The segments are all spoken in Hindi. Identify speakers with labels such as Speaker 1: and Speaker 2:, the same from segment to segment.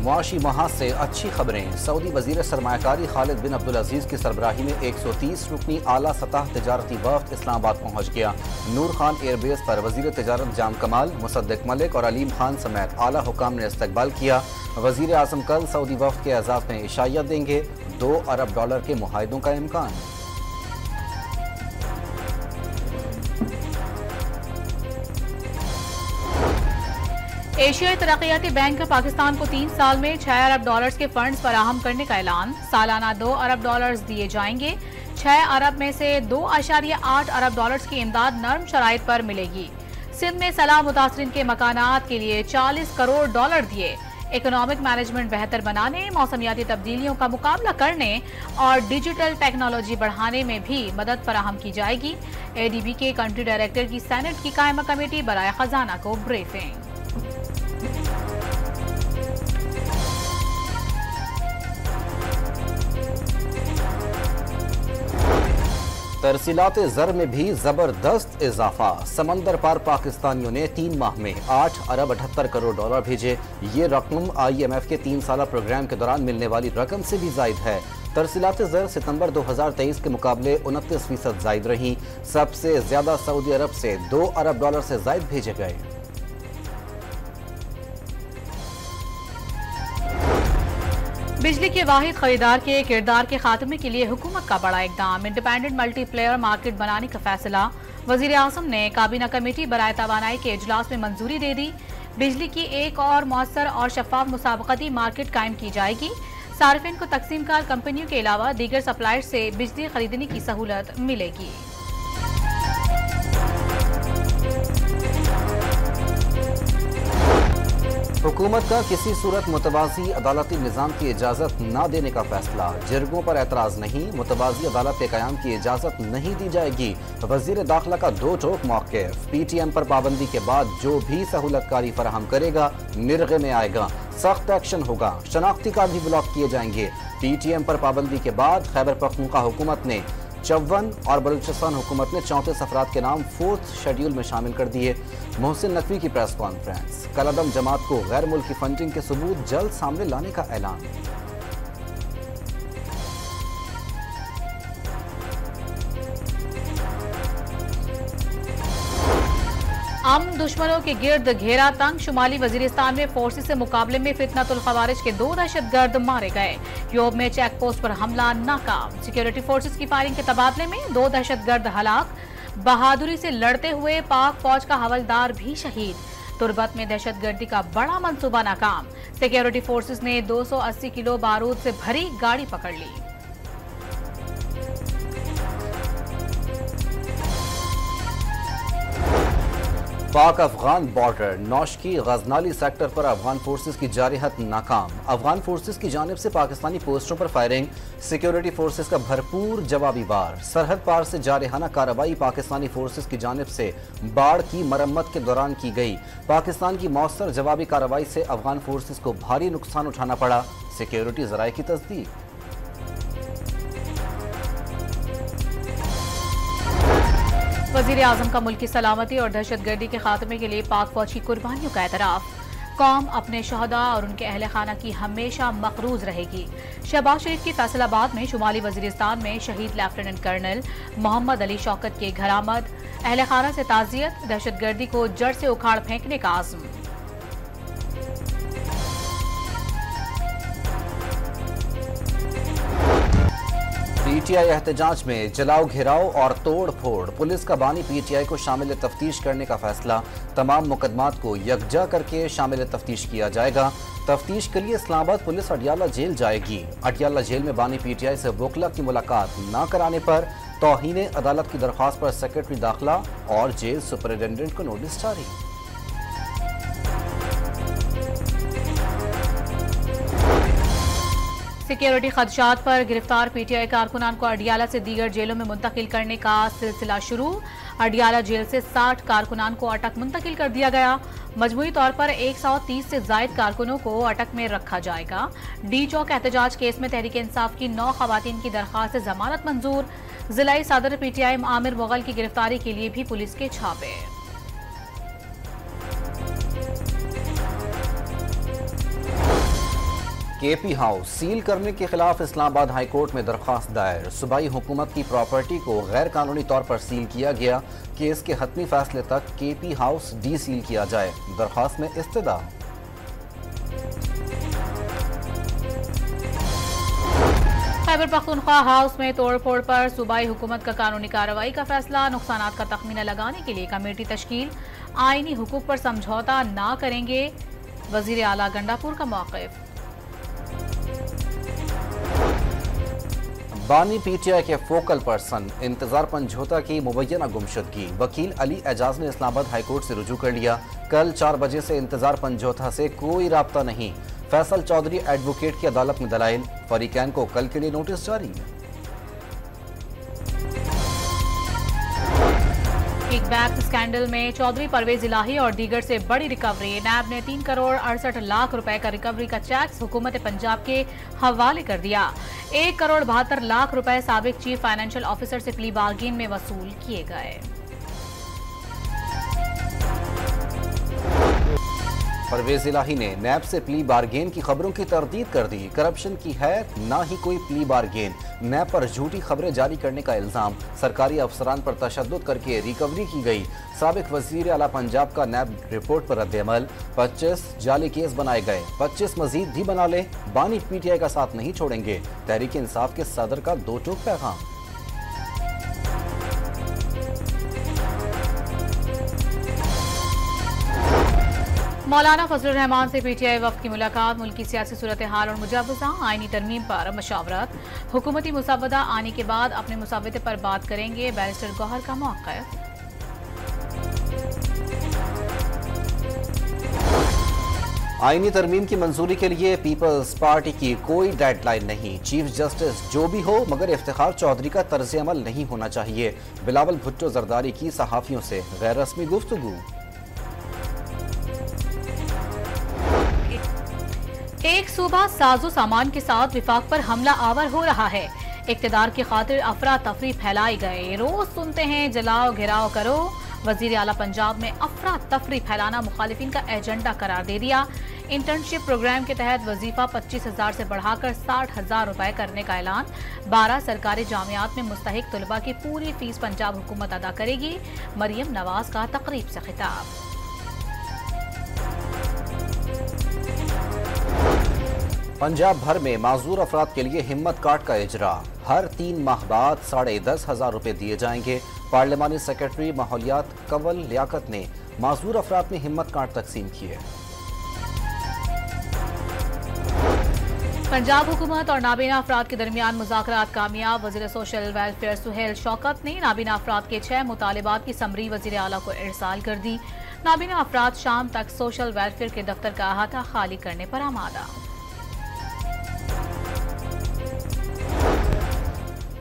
Speaker 1: मुआशी महाज से अच्छी खबरें। सऊदी वजीर सरमायाकारी खालिद बिन अब्दुल अजीज की सरबराही में 130 रुकनी आला सतह तजारती वफ्द इस्लामाबाद पहुँच गया। नूर खान एयरबेस पर वजीर तजारत जाम कमाल, मुसद्दिक मलिक और अलीम खान समेत आला हुकाम ने इस्तकबाल किया। वजीर आजम कल सऊदी वफ्द के एजाज़ में इशाइया देंगे। $2 अरब के मुआहिदों का इम्कान।
Speaker 2: एशियाई तरक्याती बैंक का पाकिस्तान को 3 साल में $6 अरब के फंड्स फराहम करने का ऐलान। सालाना $2 अरब दिए जाएंगे। 6 अरब में से $2.8 अरब की इमदाद नर्म शराइत पर मिलेगी। सिंध में सैलाब मुतासरीन के मकानात के लिए $40 करोड़ दिए। इकोनॉमिक मैनेजमेंट बेहतर बनाने, मौसमियाती तब्दीलियों का मुकाबला करने और डिजिटल टेक्नोलॉजी बढ़ाने में भी मदद फराहम की जाएगी। ADB के कंट्री डायरेक्टर की सेनेट की कायमा कमेटी बराए खजाना को ब्रीफिंग।
Speaker 1: तरसीलात ज़र में भी जबरदस्त इजाफा। समंदर पार पाकिस्तानियों ने 3 माह में $8 अरब 78 करोड़ भेजे। ये रकम IMF के 3 साला प्रोग्राम के दौरान मिलने वाली रकम से भी जायद है। तरसीलात ज़र सितंबर 2023 के मुकाबले 29% जायद रही। सबसे ज्यादा सऊदी अरब से $2 अरब से जायद भेजे गए।
Speaker 2: बिजली के वाहिद खरीदार के किरदार के खात्मे के लिए हुकूमत का बड़ा इकदाम। इंडिपेंडेंट मल्टीप्लेयर मार्केट बनाने का फैसला। वजीर आजम ने काबीना कमेटी बराए तवानाई के इजलास में मंजूरी दे दी। बिजली की एक और मौसर और शफाफ मुसाबकती मार्केट कायम की जाएगी। सार्फिन को तकसीमकार कंपनियों के अलावा दीगर सप्लायर से बिजली खरीदने की सहूलत मिलेगी।
Speaker 1: हुकूमत का किसी सूरत मुतवाज़ी अदालती निज़ाम की इजाज़त न देने का फैसला। जिरगों पर एतराज़ नहीं, मुतवाज़ी अदालत के क़याम की इजाज़त नहीं दी जाएगी। वज़ीर दाखिला का दो टोक मौक़िफ़। PTM पर पाबंदी के बाद जो भी सहूलतकारी फराहम करेगा मिर्गे में आएगा, सख्त एक्शन होगा। शनाख्ती कार्ड भी ब्लॉक किए जाएंगे। PTM पर पाबंदी के बाद खैबर पख्तूनख्वा हुकूमत ने 54 और बलूचिस्तान हुकूमत ने 34 अफराद के नाम 4th शेड्यूल में शामिल कर दिए। मोहसिन नकवी की प्रेस कॉन्फ्रेंस। कलअदम जमात को गैर मुल्की फंडिंग के सबूत जल्द सामने लाने का ऐलान।
Speaker 2: दुश्मनों के गिर्द घेरा तंग। शुमाली वजीरिस्तान में फोर्सेस से मुकाबले में फितनतुल खवारिज के 2 दहशतगर्द मारे गए। योब में चेक पोस्ट पर हमला नाकाम। सिक्योरिटी फोर्सेस की फायरिंग के तबादले में 2 दहशतगर्द हलाक। बहादुरी से लड़ते हुए पाक फौज का हवलदार भी शहीद। तुर्बत में दहशतगर्दी का बड़ा मंसूबा नाकाम। सिक्योरिटी फोर्सेस ने 280 किलो बारूद से भरी गाड़ी पकड़ ली।
Speaker 1: पाक अफगान बॉर्डर नौशकी गजनाली सेक्टर पर अफगान फोर्सेस की जारहत नाकाम। अफगान फोर्सेस की जानिब से पाकिस्तानी पोस्टों पर फायरिंग। सिक्योरिटी फोर्सेस का भरपूर जवाबी वार। सरहद पार से जारहाना कार्रवाई पाकिस्तानी फोर्सेस की जानिब से बाढ़ की मरम्मत के दौरान की गई। पाकिस्तान की मौसर जवाबी कार्रवाई से अफगान फोर्सेस को भारी नुकसान उठाना पड़ा। सिक्योरिटी जराये की तस्दीक।
Speaker 2: वजीर आजम का मुल्क की सलामती और दहशतगर्दी के खात्मे के लिए पाक फौज की कुर्बानियों का एतराफ। कौम अपने शहदा और उनके अहल खाना की हमेशा मकरूज रहेगी। शहबाज शरीफ की फैसलाबाद में शुमाली वजीरिस्तान में शहीद लेफ्टिनेंट कर्नल मोहम्मद अली शौकत के घरामद। अहल खाना से ताज़ियत। दहशतगर्दी को जड़ से उखाड़ फेंकने का आज़म।
Speaker 1: PTI एहतजाज में जलाओ घेराव और तोड़ फोड़। पुलिस का बानी PTI को शामिल तफ्तीश करने का फैसला। तमाम मुकदमात को यकजा करके शामिल तफ्तीश किया जाएगा। तफ्तीश के लिए इस्लामाबाद पुलिस अडियाला जेल जाएगी। अडियाला जेल में बानी PTI से वकला की मुलाकात न कराने पर तौहीन अदालत की दरख्वास्त पर सेक्रेटरी दाखिला और जेल सुपरिटेंडेंट को नोटिस जारी।
Speaker 2: सिक्योरिटी खदशात पर गिरफ्तार PTI कारकुनान को अडियाला से दीगर जेलों में मुंतकिल करने का सिलसिला शुरू। अडियाला जेल से 60 कारकुनान को अटक मुंतकिल कर दिया गया। मजमूई तौर पर 130 से जायद कारकुनों को अटक में रखा जाएगा। डी चौक एहतजाज केस में तहरीक इंसाफ की 9 खवातीन की दरख्वास्त से जमानत मंजूर। जिलाई सदर PTI आमिर मुगल की गिरफ्तारी के लिए भी पुलिस के छापे।
Speaker 1: केपी हाउस सील करने के खिलाफ इस्लामाबाद हाई कोर्ट में दरख्वास्त दायर। सूबाई हुकूमत की प्रॉपर्टी को गैर कानूनी तौर पर सील किया गया। केस के हतमी फैसले तक केपी हाउस डी सील किया जाए। दरख्वास्त में इस्तदा।
Speaker 2: खैबर पख्तूनख्वा हाउस में तोड़फोड़ पर सूबाई हुकूमत का कानूनी कार्रवाई का फैसला। नुकसानात का तखमीना लगाने के लिए कमेटी तश्कील। आईनी हुकूक पर समझौता ना करेंगे, वजीर आला गंडापुर का मौक़िफ़।
Speaker 1: बानी पीटीआई के फोकल पर्सन इंतजार पंजोता की मुबैना गुमशुदगी। वकील अली एजाज ने इस्लामाबाद हाईकोर्ट से रुजू कर लिया। कल 4 बजे से इंतजार पंजोता से कोई राब्ता नहीं। फैसल चौधरी एडवोकेट की अदालत में दलाइल। फरीकैन को कल के लिए नोटिस जारी।
Speaker 2: किकबैक स्कैंडल में चौधरी परवेज इलाही और दीगर से बड़ी रिकवरी। नैब ने 3 करोड़ 68 लाख रुपए का रिकवरी का चेक हुकूमत पंजाब के हवाले कर दिया। 1 करोड़ 72 लाख रुपए साबिक चीफ फाइनेंशियल ऑफिसर से प्ली बार्गेन में वसूल किए गए।
Speaker 1: परवेज इलाही ने नैब से प्ली बार्गेन की खबरों की तरदीद कर दी। करप्शन की है ना ही कोई प्ली बार्गेन। नैब पर झूठी खबरें जारी करने का इल्जाम। सरकारी अफसरान पर तशद्दुद करके रिकवरी की गई। साबिक वजीर आला पंजाब का नैब रिपोर्ट पर रद्द-ए-अमल। 25 जाली केस बनाए गए। 25 मजीद भी बना ले। बानी पीटीआई का साथ नहीं छोड़ेंगे। तहरीक इंसाफ के सदर का दो टूक पैगाम।
Speaker 2: मौलाना फजलुर रहमान से पीटीआई वफ्द की मुलाकात। मुल्की सियासी सूरत हाल और मुजावजा आईनी तरमीम पर मशावरत। हुकूमती मुसावदा आने के बाद अपने मुसावदे पर बात करेंगे, बैरिस्टर गौहर का मौक़िफ़।
Speaker 1: आईनी तरमीम की मंजूरी के लिए पीपल्स पार्टी की कोई डेडलाइन नहीं। चीफ जस्टिस जो भी हो मगर इफ्तिखार चौधरी का तर्ज अमल नहीं होना चाहिए। बिलावल भुट्टो जरदारी की सहाफियों से गैर रस्मी गुफ्तगू।
Speaker 2: एक सूबा साजो सामान के साथ विफाक पर हमला आवर हो रहा है। इक्तदार की खातिर अफरा तफरी फैलाई गए। रोज सुनते हैं जलाओ घिराओ करो। वजीर आला पंजाब में अफरा तफरी फैलाना मुखालिफिन का एजेंडा करार दे दिया। इंटर्नशिप प्रोग्राम के तहत वजीफा 25,000 से बढ़ाकर 60,000 रुपए करने का ऐलान। 12 सरकारी जामियात में मुस्तहिक तलबा की पूरी फीस पंजाब हुकूमत अदा करेगी। मरियम नवाज का तकरीब से खिताब।
Speaker 1: पंजाब भर में माजूर अफराद के लिए हिम्मत कार्ड का इजरा। हर 3 माह बाद 10,500 रुपए दिए जाएंगे। पार्लिमानी सेक्रेटरी माहौलियात कंवल लियाकत ने माजूर अफराद में हिम्मत कार्ड तकसीम किए।
Speaker 2: पंजाब हुकूमत और नाबीना अफराद के दरमियान मुज़ाकरात कामयाब। वज़ीर सोशल वेलफेयर सुहेल शौकत ने नाबीना अफराद के 6 मुतालिबात की समरी वज़ीर आला को इरसाल कर दी। नाबीना अफराद शाम तक सोशल वेलफेयर के दफ्तर का अहाता खाली करने पर आमादा।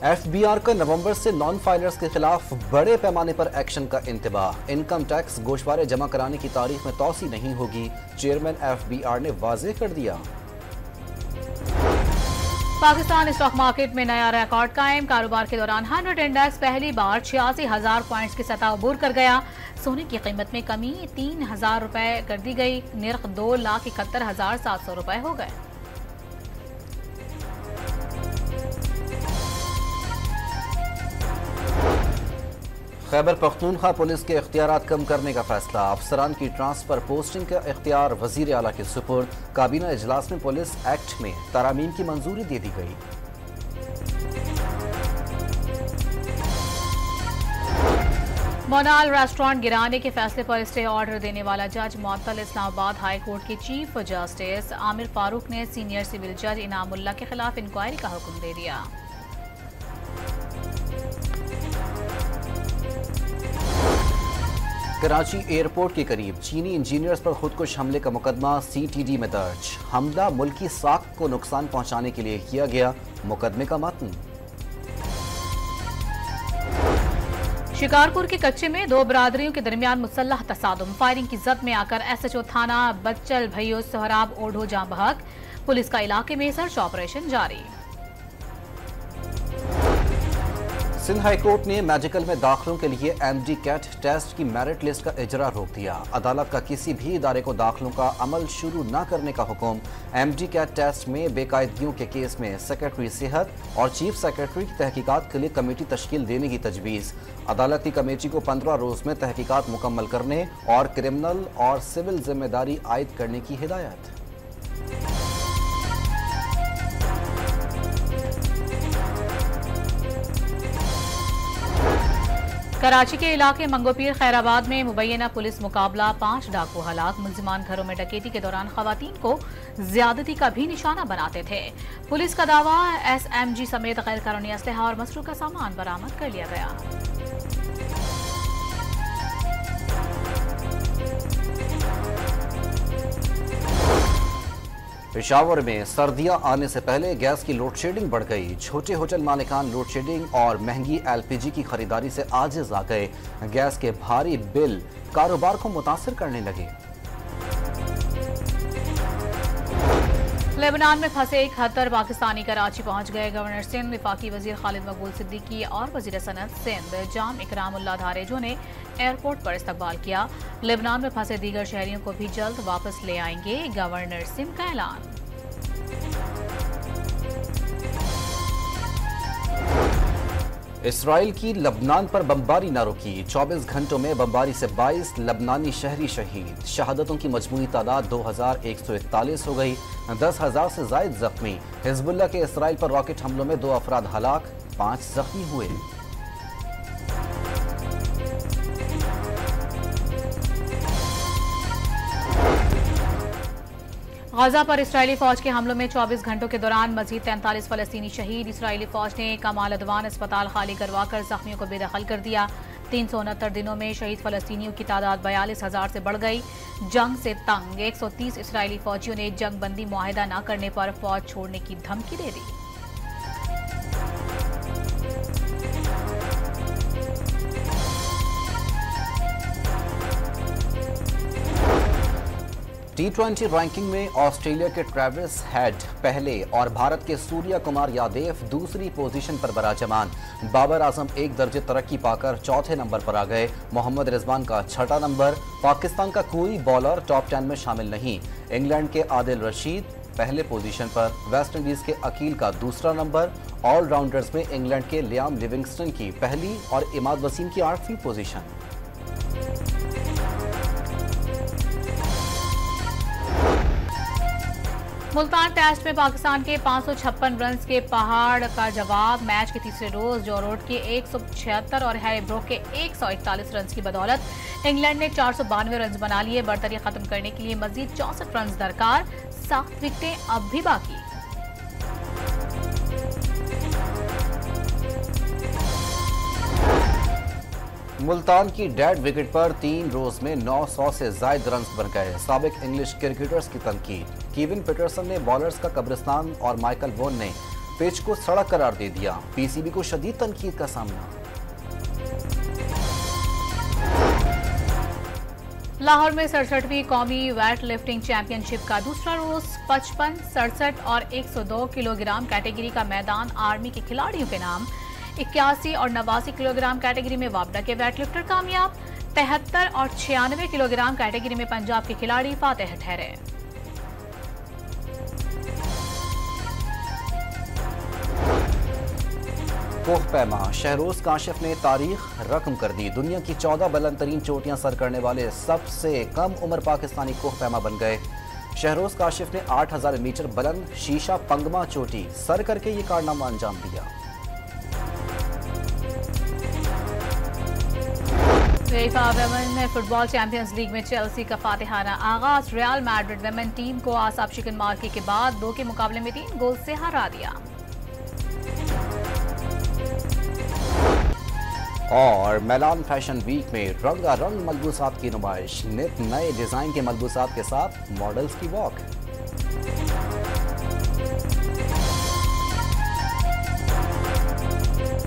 Speaker 1: एफबीआर का नवंबर से नॉन फाइलर्स के खिलाफ बड़े पैमाने पर एक्शन का इंतबाह। इनकम टैक्स गोशवारे जमा कराने की तारीख में तौसी नहीं होगी। चेयरमैन एफबीआर ने वाज़ेह कर दिया।
Speaker 2: पाकिस्तान स्टॉक मार्केट में नया रिकॉर्ड कायम। कारोबार के दौरान 100 इंडेक्स पहली बार 86,000 पॉइंट्स की सतह अबूर कर गया। सोने की कीमत में कमी 3,000 रुपए कर दी गई। निर्ख 2,71,700 रुपए हो गए।
Speaker 1: खैबर पख्तूनख्वा पुलिस के इख्तियारात कम करने का फैसला। अफसरान की ट्रांसफर पोस्टिंग का इख्तियार वजीर आला के सुपुर्द। काबीना इजलास में पुलिस एक्ट में तरामीम की मंजूरी दे दी गई।
Speaker 2: मोनाल रेस्टोरेंट गिराने के फैसले पर स्टे ऑर्डर देने वाला जज मुअत्तल। इस्लामाबाद हाई कोर्ट के चीफ जस्टिस आमिर फारूक ने सीनियर सिविल जज इनामुल्लाह के खिलाफ इंक्वायरी का हुक्म दे दिया।
Speaker 1: कराची एयरपोर्ट के करीब चीनी इंजीनियर्स पर खुदकुश हमले का मुकदमा सीटीडी में दर्ज। हमला मुल्की साख को नुकसान पहुंचाने के लिए किया गया। मुकदमे का मतन।
Speaker 2: शिकारपुर के कच्चे में 2 बरादरियों के दरमियान मुसल्लह तसादुम। फायरिंग की जद में आकर एसएचओ थाना बच्चल भैयो सोहराब ओढ़ो जां बहक। पुलिस का इलाके में सर्च ऑपरेशन जारी।
Speaker 1: सिंध हाई कोर्ट ने मेडिकल में दाखिलों के लिए एमडी कैट टेस्ट की मेरिट लिस्ट का इजरा रोक दिया। अदालत का किसी भी इदारे को दाखिलों का अमल शुरू न करने का हुक्म। एमडी कैट टेस्ट में बेकायदगियों के केस में सेक्रेटरी सेहत और चीफ सेक्रेटरी की तहकीकात के लिए कमेटी तश्कील देने की तजवीज़। अदालत की कमेटी को 15 रोज में तहकीकात मुकम्मल करने और क्रिमिनल और सिविल जिम्मेदारी आयद करने की हिदायत।
Speaker 2: कराची के इलाके मंगोपीर खैराबाद में मुबैना पुलिस मुकाबला, 5 डाकू हलाक। मुलजिमान घरों में डकैती के दौरान खवातीन को ज्यादती का भी निशाना बनाते थे। पुलिस का दावा, SMG समेत गैर कानूनी असलहा और मसरूका सामान बरामद कर लिया गया।
Speaker 1: पेशावर में सर्दियां आने से पहले गैस की लोड शेडिंग बढ़ गई। छोटे होटल मालिकान लोड शेडिंग और महंगी LPG की खरीदारी से आजिज आ गए। गैस के भारी बिल कारोबार को मुतासिर करने लगे।
Speaker 2: लेबनान में फंसे 71 पाकिस्तानी कराची पहुंच गए। गवर्नर सिंध, वफाकी वजीर खालिद मकबूल सिद्दीकी और वजीर सनत सिंध जाम इकरामुल्लाह धारेजो ने एयरपोर्ट पर इस्तकबाल किया। लेबनान में फंसे दीगर शहरियों को भी जल्द वापस ले आएंगे, गवर्नर सिंध का ऐलान।
Speaker 1: इसराइल की लबनान पर बमबारी न रुकी। 24 घंटों में बमबारी से 22 लबनानी शहरी शहीद। शहादतों की मजमूई तादाद 2141 हो गई। 10,000 से जायद जख्मी। हिजबुल्लाह के इसराइल पर रॉकेट हमलों में 2 अफराद हलाक, 5 जख्मी हुए।
Speaker 2: गजा पर इसराइली फौज के हमलों में 24 घंटों के दौरान मजीद 43 फलस्तीनी शहीद। इसराइली फौज ने कमाल अदवान अस्पताल खाली करवाकर जख्मियों को बेदखल कर दिया। 369 दिनों में शहीद फलस्तीनियों की तादाद 42,000 से बढ़ गई। जंग से तंग 130 इसराइली फौजियों ने जंग बंदी मुआहिदा न करने पर फौज छोड़ने की धमकी दे दी।
Speaker 1: T20 रैंकिंग में ऑस्ट्रेलिया के ट्रेविस हेड पहले और भारत के सूर्या कुमार यादव दूसरी पोजीशन पर बराजमान। बाबर आजम 1 दर्जे तरक्की पाकर चौथे नंबर पर आ गए। मोहम्मद रिजवान का 6ठा नंबर। पाकिस्तान का कोई बॉलर टॉप 10 में शामिल नहीं। इंग्लैंड के आदिल रशीद पहले पोजीशन पर। वेस्ट इंडीज के अकील का 2रा नंबर। ऑलराउंडर्स में इंग्लैंड के लियाम लिविंगस्टन की पहली और इमाद वसीम की 8वीं पोजीशन।
Speaker 2: मुल्तान टेस्ट में पाकिस्तान के 556 रन के पहाड़ का जवाब। मैच के तीसरे रोज जो रूट के 176 और हैरी ब्रोक के 141 रन की बदौलत इंग्लैंड ने 492 रन बना लिए। बर्तरी खत्म करने के लिए मजीद 64 रन दरकार। 7 विकेटें अब भी बाकी।
Speaker 1: मुल्तान की डेड विकेट पर 3 रोज में 900 से जायद रन बन गए। साबिक इंग्लिश क्रिकेटर्स की तनकीद। केविन पीटरसन ने बॉलर्स का कब्रिस्तान और माइकल वोन ने पिच को सड़क करार दे दिया। PCB को शदीद तनकीद का सामना।
Speaker 2: लाहौर में 67वीं कौमी वेट लिफ्टिंग चैंपियनशिप का दूसरा रोज 55, 67 और 102 किलोग्राम कैटेगरी का मैदान आर्मी के खिलाड़ियों के नाम। 81 और 89 किलोग्राम कैटेगरी में वापडा के वेट लिफ्टर कामयाब। 73 और 96 किलोग्राम कैटेगरी में पंजाब के खिलाड़ी फातेह ठहरे।
Speaker 1: कोह पैमा शहरोज काशिफ ने तारीख रकम कर दी। दुनिया की 14 बुलंद तरीन चोटियां सर करने वाले सबसे कम उम्र पाकिस्तानी कोह पैमा बन गए। शहरोज काशिफ ने 8000 मीटर बुलंद शीशा पंगमा चोटी सर करके ये कारनामा अंजाम दिया।
Speaker 2: FIFA women football champions league में चेल्सी का फातिहाना आगाज। रियल मैड्रिड वुमेन टीम को आसाब शिकन मार्के के बाद 2 के मुकाबले में 3 गोल से हरा दिया।
Speaker 1: और मिलान फैशन वीक में रंगारंग मलबूसात की नुमाइश। नित नए डिजाइन के मलबूसात के साथ मॉडल्स की वॉक।